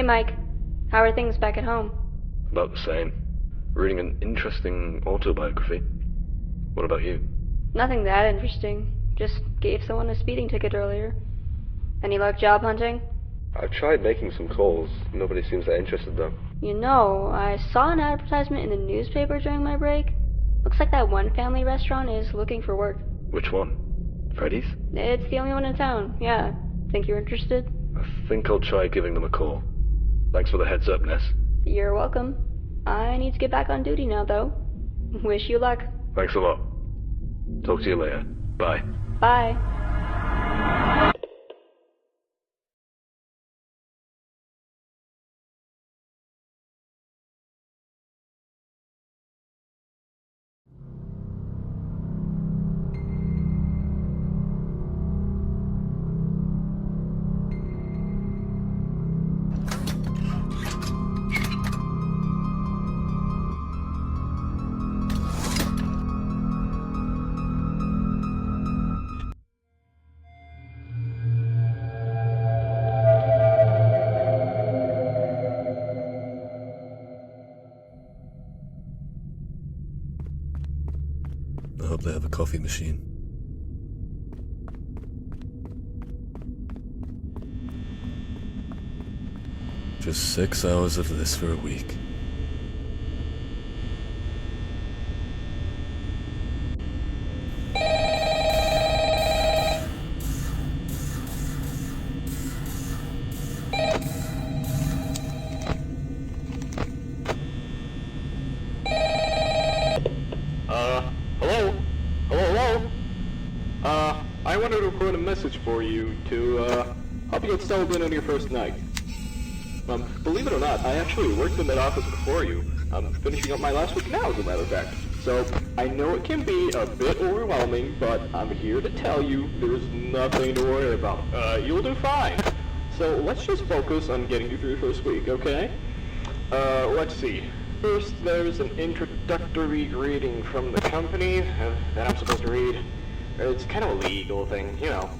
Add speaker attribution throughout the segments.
Speaker 1: Mike. How are things back at home?
Speaker 2: About the same. Reading an interesting autobiography. What about you?
Speaker 1: Nothing that interesting. Just gave someone a speeding ticket earlier. Any luck job hunting?
Speaker 2: I've tried making some calls. Nobody seems that interested, though.
Speaker 1: You know, I saw an advertisement in the newspaper during my break. Looks like that one family restaurant is looking for work.
Speaker 2: Which one? Freddy's?
Speaker 1: It's the only one in town, yeah. Think you're interested?
Speaker 2: I think I'll try giving them a call. Thanks for the heads up, Ness.
Speaker 1: You're welcome. I need to get back on duty now, though. Wish you luck.
Speaker 2: Thanks a lot. Talk to you later. Bye.
Speaker 1: Bye.
Speaker 2: I hope they have a coffee machine. Just 6 hours of this for a week.
Speaker 3: I wanted to record a message for you to, help you get settled in on your first night. Believe it or not, I actually worked in that office before you. I'm finishing up my last week now, as a matter of fact. So, I know it can be a bit overwhelming, but I'm here to tell you there's nothing to worry about. You'll do fine. So, let's just focus on getting you through your first week, okay? Let's see. First, there's an introductory greeting from the company that I'm supposed to read. It's kind of a legal thing, you know.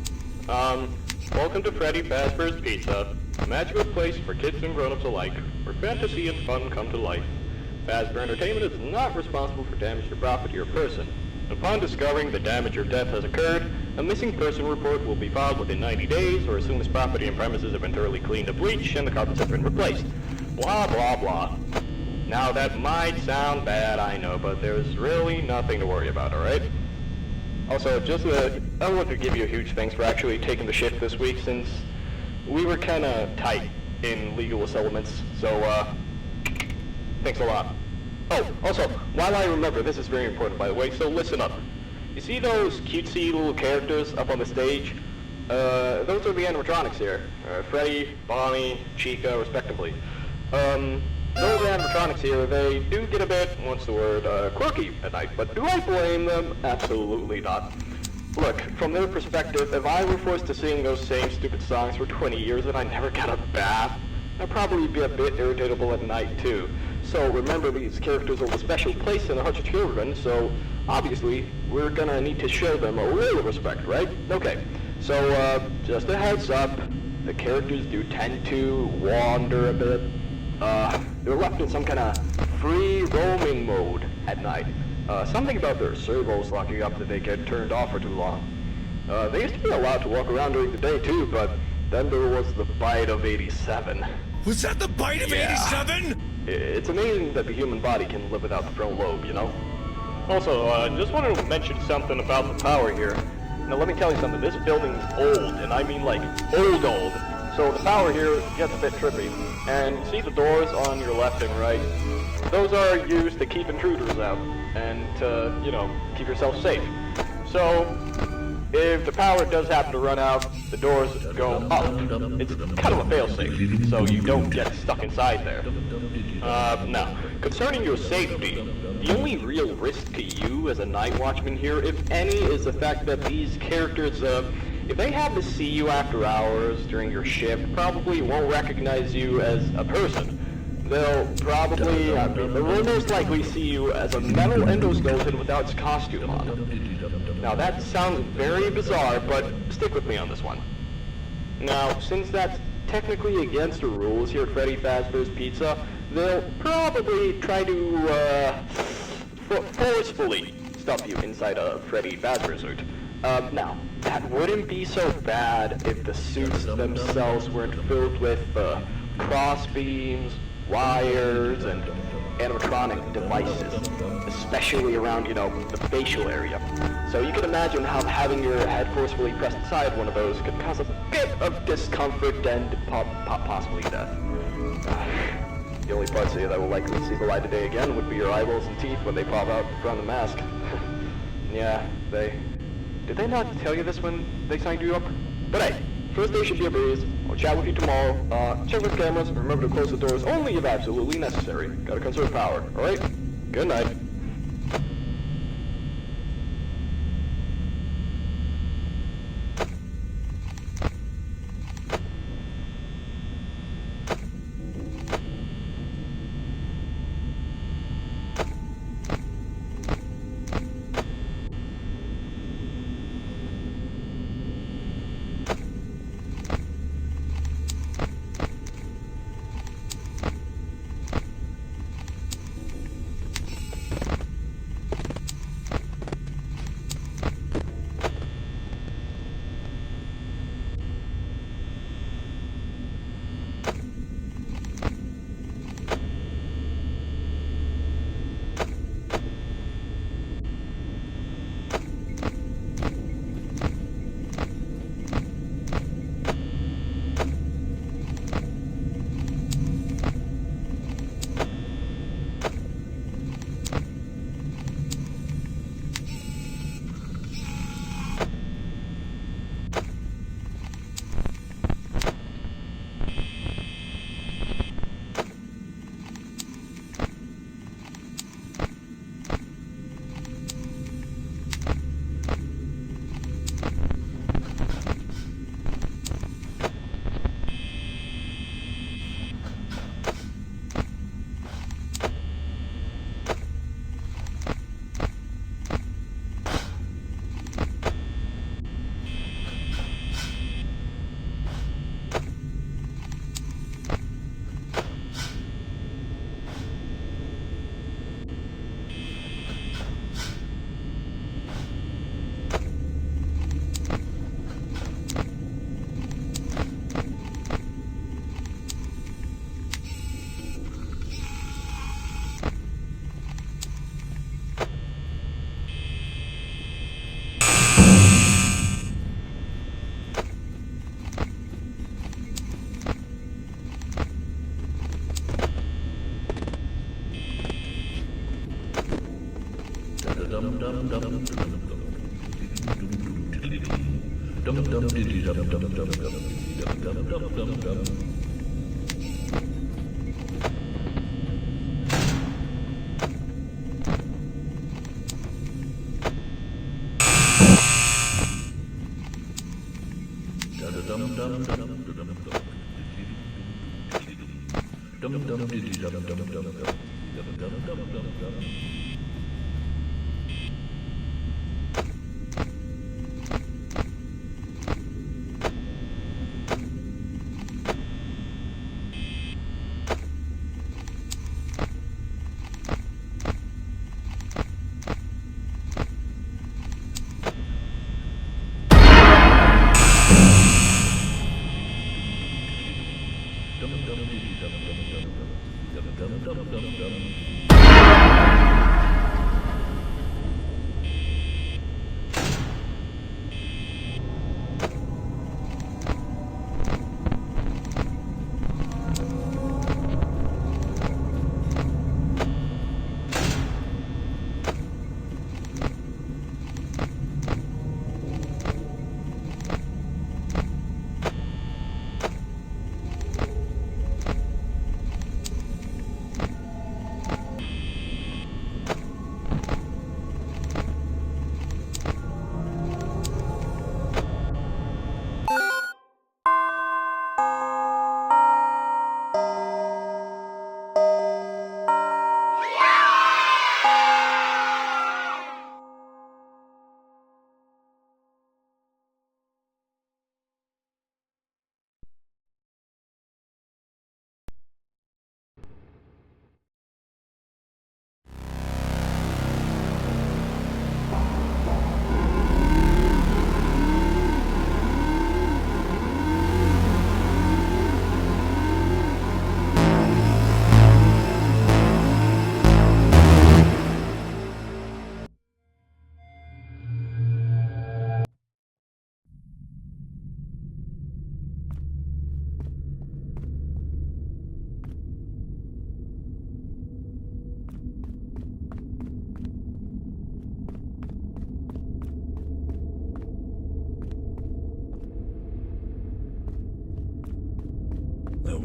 Speaker 3: Welcome to Freddy Fazbear's Pizza, a magical place for kids and grown-ups alike, where fantasy and fun come to life. Fazbear Entertainment is not responsible for damage to property or person. Upon discovering the damage or death has occurred, a missing person report will be filed within 90 days, or as soon as property and premises have been thoroughly cleaned of bleach and the carpets have been replaced. Blah, blah, blah. Now, that might sound bad, I know, but there's really nothing to worry about, alright? Also, I want to give you a huge thanks for actually taking the shift this week, since we were kinda tight in legal settlements, so, thanks a lot. Oh, also, while I remember, this is very important, by the way, so listen up. You see those cutesy little characters up on the stage? Those are the animatronics here. Freddy, Bonnie, Chica, respectively. Those animatronics here, they do get a bit, what's the word, quirky at night, but do I blame them? Absolutely not. Look, from their perspective, if I were forced to sing those same stupid songs for 20 years and I never got a bath, I'd probably be a bit irritable at night too. So remember, these characters hold a special place in the hearts of children, so obviously we're gonna need to show them a little respect, right? Okay, so just a heads up, the characters do tend to wander a bit. They're left in some kind of free roaming mode at night. Something about their servos locking up that they get turned off for too long. They used to be allowed to walk around during the day too, but then there was the bite of 87.
Speaker 4: Was that the bite of 87?
Speaker 3: It's amazing that the human body can live without the frontal lobe, you know? Also, just wanted to mention something about the power here. Now let me tell you something, this building's old, and I mean like old. So the power here gets a bit trippy. And see the doors on your left and right? Those are used to keep intruders out, and to, you know, keep yourself safe. So, if the power does happen to run out, the doors go up. It's kind of a failsafe, so you don't get stuck inside there. Now, concerning your safety, the only real risk to you as a night watchman here, if any, is the fact that these characters, if they happen to see you after hours during your shift, probably won't recognize you as a person. They'll probably, they will most likely see you as a metal endoskeleton without its costume on. Now that sounds very bizarre, but stick with me on this one. Now, since that's technically against the rules here at Freddy Fazbear's Pizza, they'll probably try to forcefully stuff you inside a Freddy Fazbear suit. Now, that wouldn't be so bad if the suits themselves weren't filled with cross beams, wires, and animatronic devices, especially around, the facial area. So you can imagine how having your head forcefully pressed inside one of those could cause a bit of discomfort and possibly death. The only parts of you that will likely see the light of day again would be your eyeballs and teeth when they pop out from the mask. Yeah, did they not tell you this when they signed you up? But hey, first day should be a breeze. I'll chat with you tomorrow. Check with cameras. Remember to close the doors only if absolutely necessary. Gotta conserve power, alright? Good night.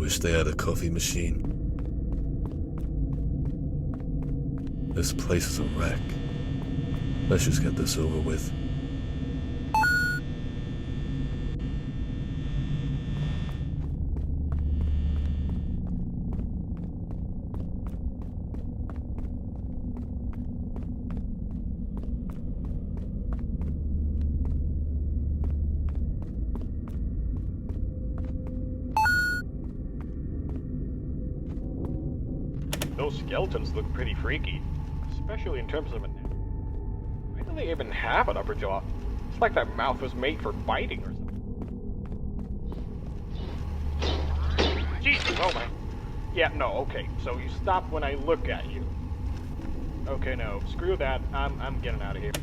Speaker 5: wish they had a coffee machine. This place is a wreck. Let's just get this over with.
Speaker 3: Those skeletons look pretty freaky, especially in terms of a neck. Why do they even have an upper jaw? It's like that mouth was made for biting or something. Jesus, oh my. Yeah, no, okay, so you stop when I look at you. Okay, no, screw that, I'm getting out of here.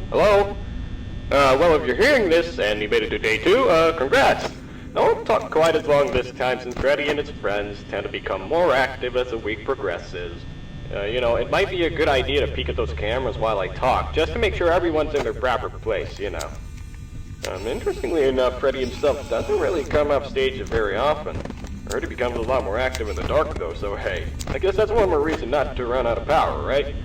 Speaker 3: Hello? Well, if you're hearing this, and you made it to day 2, congrats! I won't talk quite as long this time since Freddy and his friends tend to become more active as the week progresses. You know, it might be a good idea to peek at those cameras while I talk, just to make sure everyone's in their proper place, you know. Interestingly enough, Freddy himself doesn't really come off stage very often. I heard he becomes a lot more active in the dark though, so hey, I guess that's one more reason not to run out of power, right?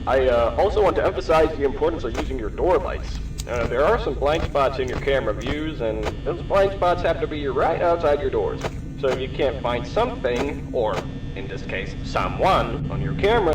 Speaker 3: I also want to emphasize the importance of using your door lights. There are some blind spots in your camera views, and those blind spots have to be right outside your doors. So if you can't find something, or in this case, someone, on your camera,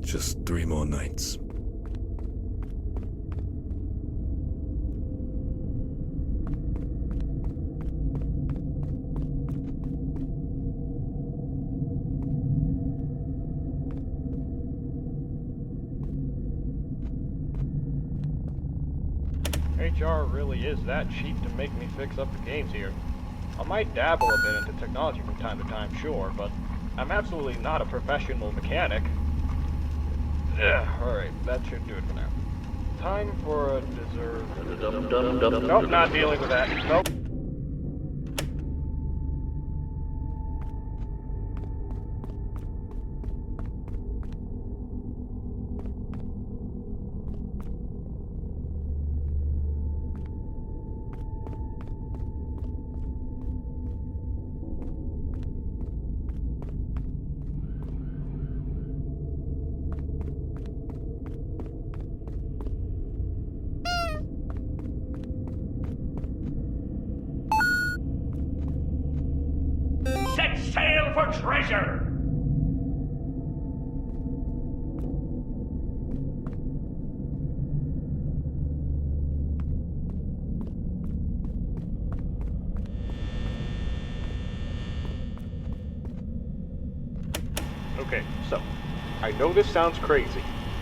Speaker 5: Just 3 more nights.
Speaker 6: HR really is that cheap to make me fix up the games here. I might dabble a bit into technology from time to time, sure, but I'm absolutely not a professional mechanic. Alright, that should do it for now. Time for a dessert. Nope, not dealing with that. Nope.
Speaker 4: Set sail for treasure!
Speaker 6: Okay, so, I know this sounds crazy,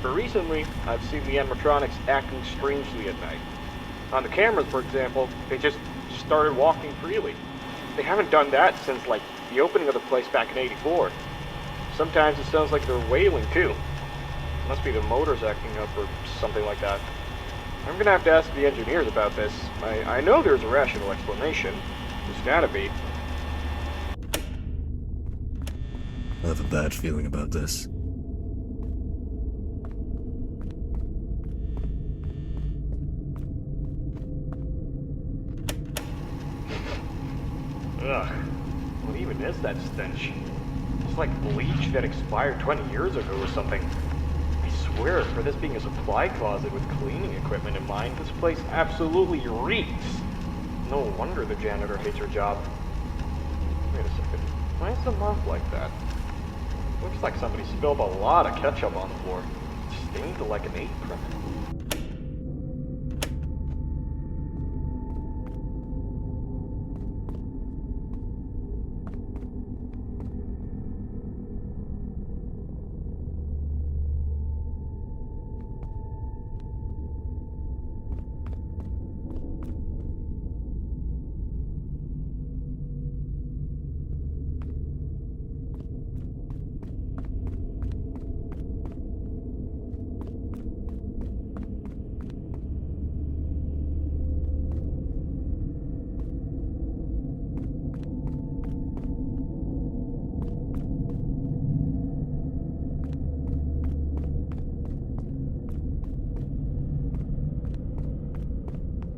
Speaker 6: but recently I've seen the animatronics acting strangely at night. On the cameras, for example, they just started walking freely. They haven't done that since, like, the opening of the place back in '84. Sometimes it sounds like they're wailing, too. Must be the motors acting up or something like that. I'm gonna have to ask the engineers about this. I know there's a rational explanation. There's gotta be.
Speaker 5: I have a bad feeling about this.
Speaker 6: Ugh. What even is that stench? It's like bleach that expired 20 years ago or something. I swear, for this being a supply closet with cleaning equipment in mind, this place absolutely reeks. No wonder the janitor hates her job. Wait a second. Why is the mouth like that? Looks like somebody spilled a lot of ketchup on the floor. It's stained like an apron.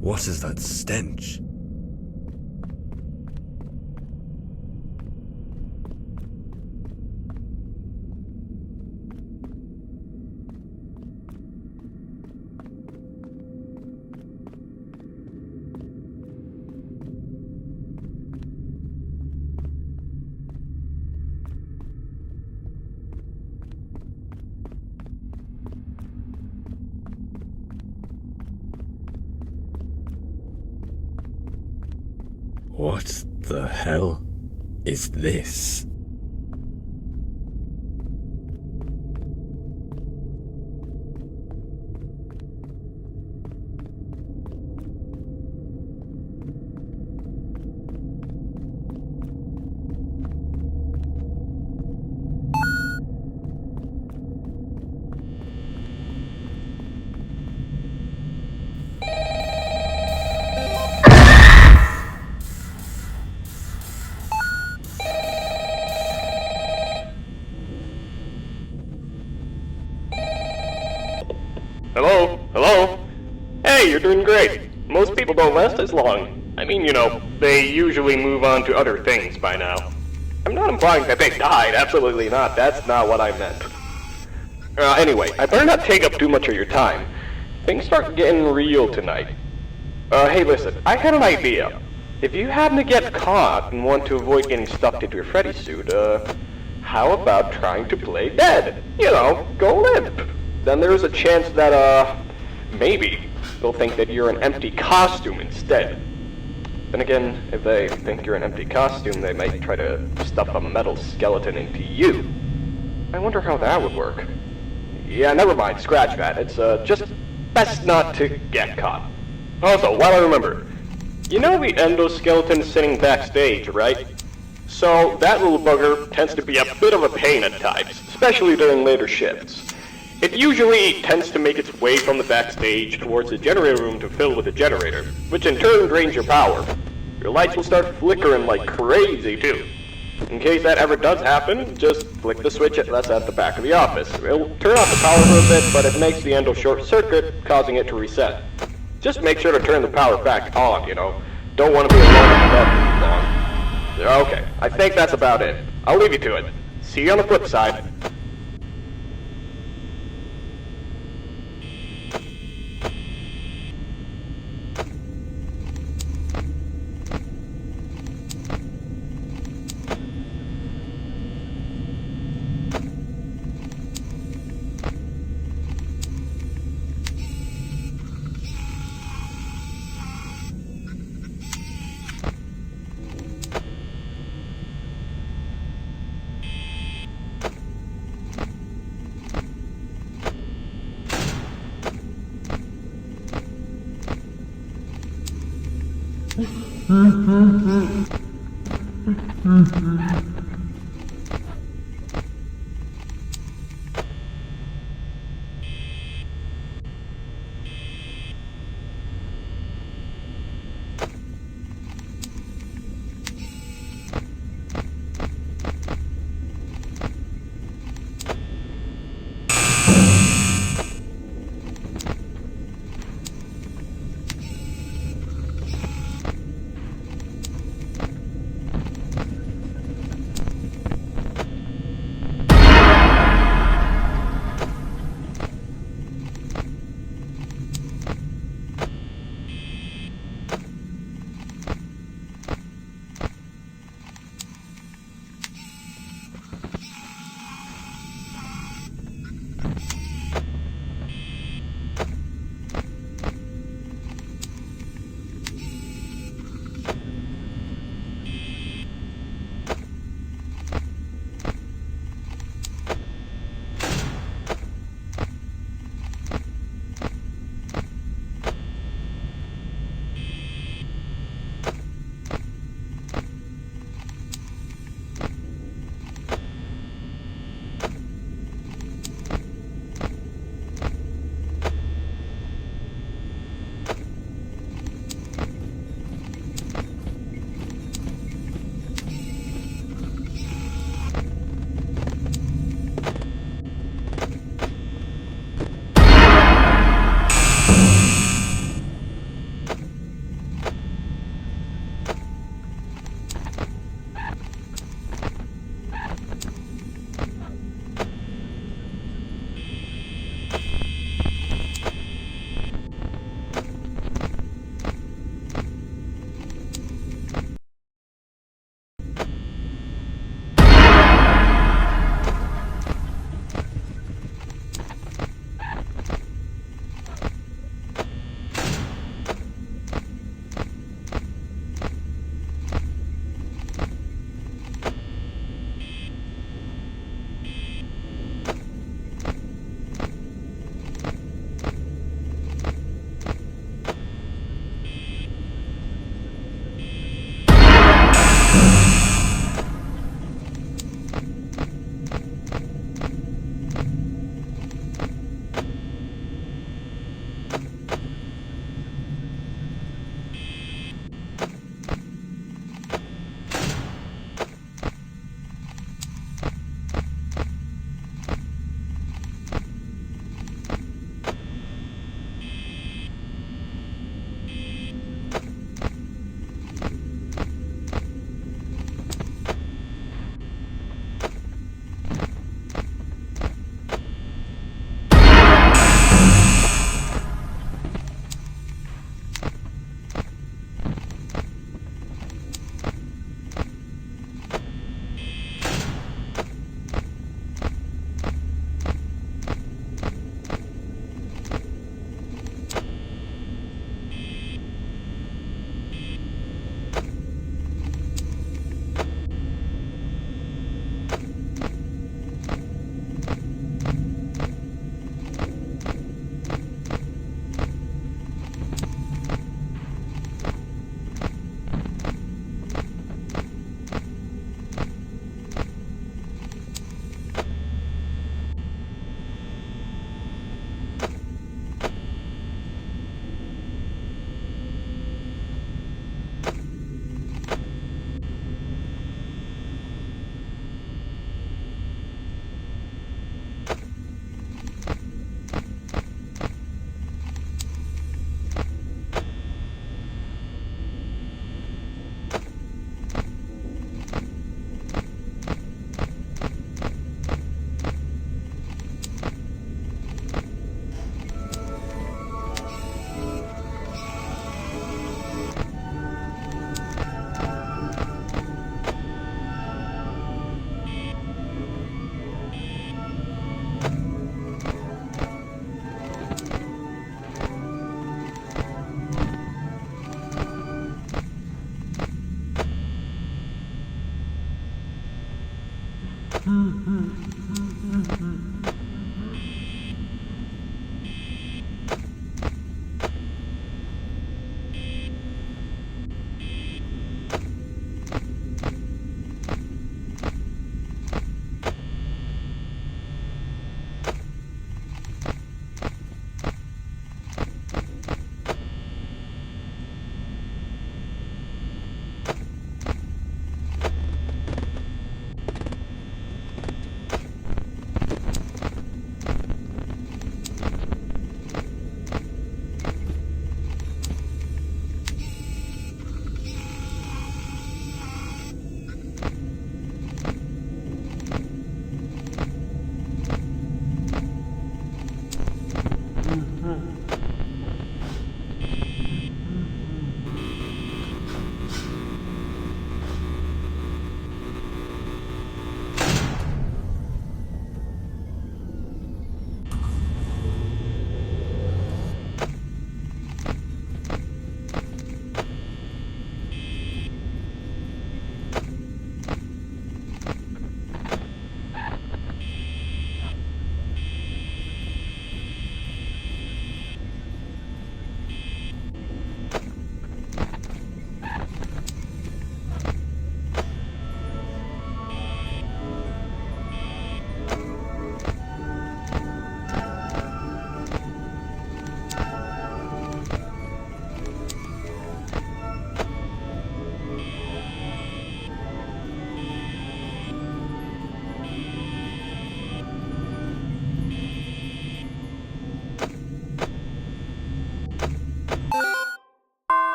Speaker 5: What is that stench? What the hell is this?
Speaker 6: Hello? Hello? Hey, you're doing great. Most people don't last as long. I mean, you know, they usually move on to other things by now. I'm not implying that they died, absolutely not. That's not what I meant. Anyway, I better not take up too much of your time. Things start getting real tonight. Hey listen, I had an idea. If you happen to get caught and want to avoid getting stuffed into your Freddy suit, how about trying to play dead? You know, go limp. Then there's a chance that, maybe they'll think that you're an empty costume instead. Then again, if they think you're an empty costume, they might try to stuff a metal skeleton into you. I wonder how that would work. Yeah, never mind, scratch that. It's, just best not to get caught. Also, while I remember, you know the endoskeleton sitting backstage, right? So, that little bugger tends to be a bit of a pain at times, especially during later shifts. It usually tends to make its way from the backstage towards the generator room to fill with a generator, which in turn drains your power. Your lights will start flickering like crazy too. In case that ever does happen, just flick the switch that's at the back of the office. It'll turn off the power for a bit, but it makes the endo short circuit, causing it to reset. Just make sure to turn the power back on, you know. Don't want to be alone in the dark long. Okay, I think that's about it. I'll leave you to it. See you on the flip side.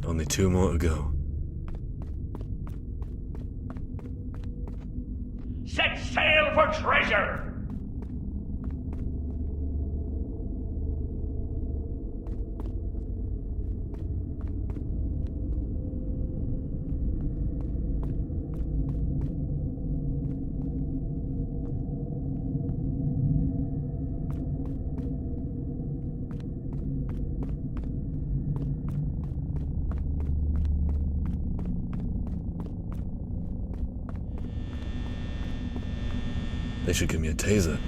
Speaker 5: Only 2 more to go.
Speaker 4: Set sail for treasure!
Speaker 5: They should give me a taser.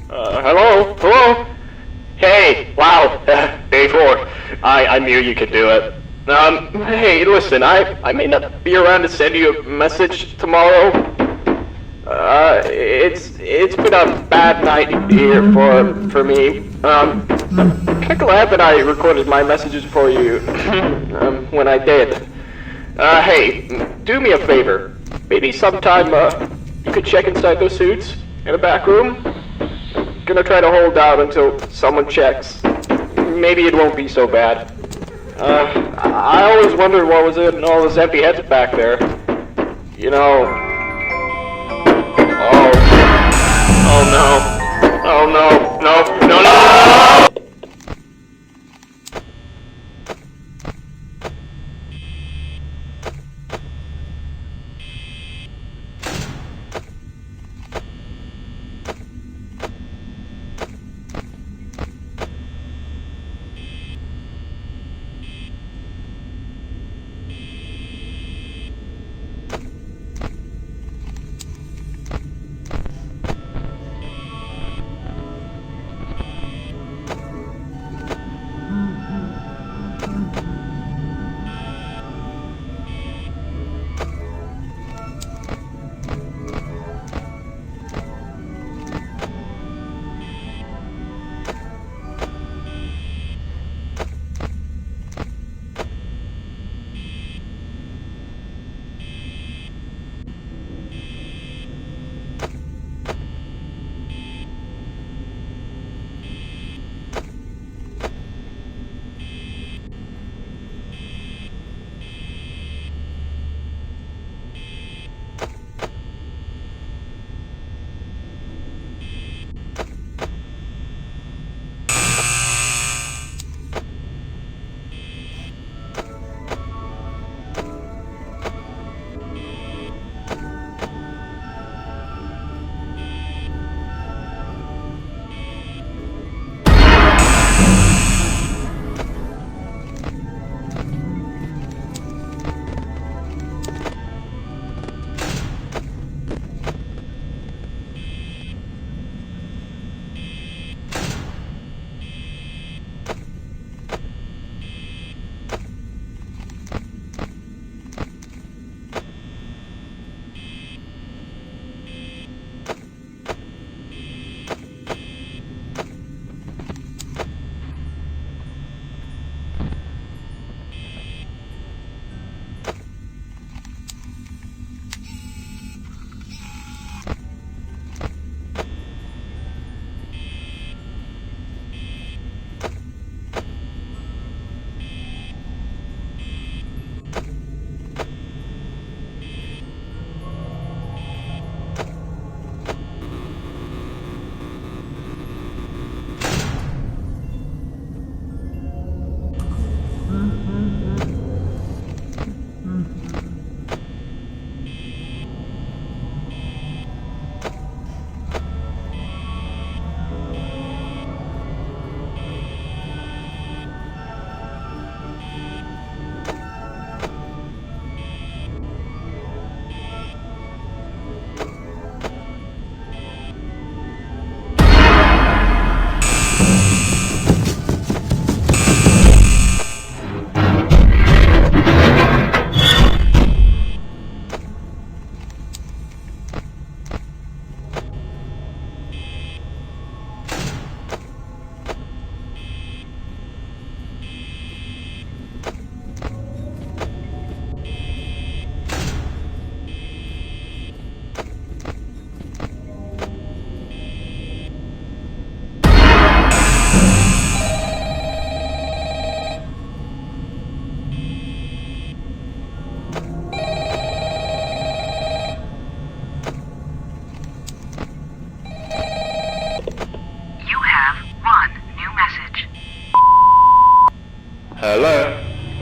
Speaker 6: Hello? Hello? Hey, wow, day 4. I knew you could do it. Hey, listen, I may not be around to send you a message tomorrow. It's been a bad night here for me. I'm kinda glad that I recorded my messages for you, when I did. Hey, do me a favor. Maybe sometime, you could check inside those suits in the back room. Gonna try to hold out until someone checks. Maybe it won't be so bad. I always wondered what was in all those empty heads back there. You know... Oh no. Oh no. No. No, no!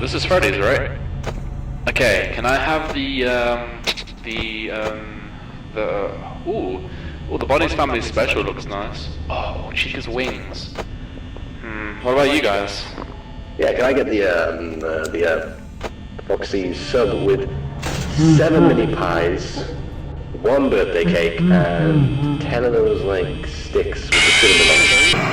Speaker 7: This is Freddy's, right? Okay, can I have ooh, the Bonnie's Family Special looks nice. Oh, Chica's wings. What about you guys?
Speaker 2: Yeah, can I get the Foxy sub with 7 mini pies, 1 birthday cake, and 10 of those, like, sticks with the cinnamon on them?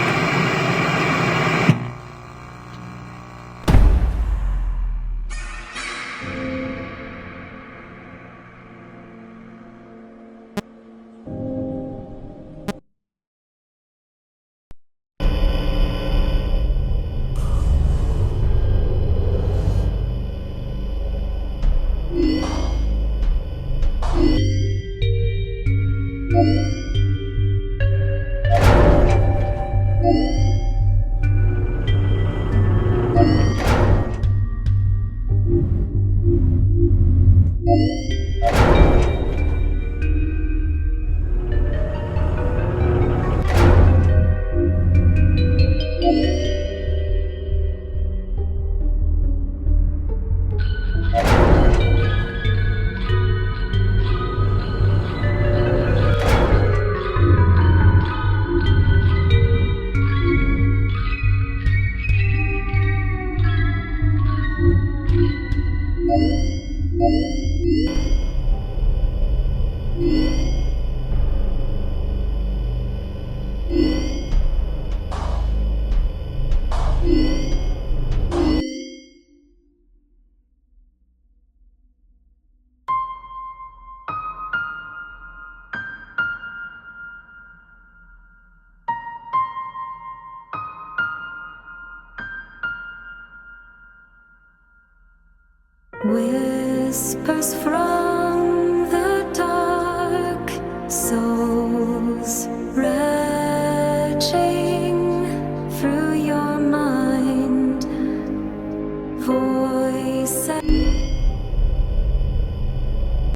Speaker 8: Whispers from the dark, souls retching through your mind, voices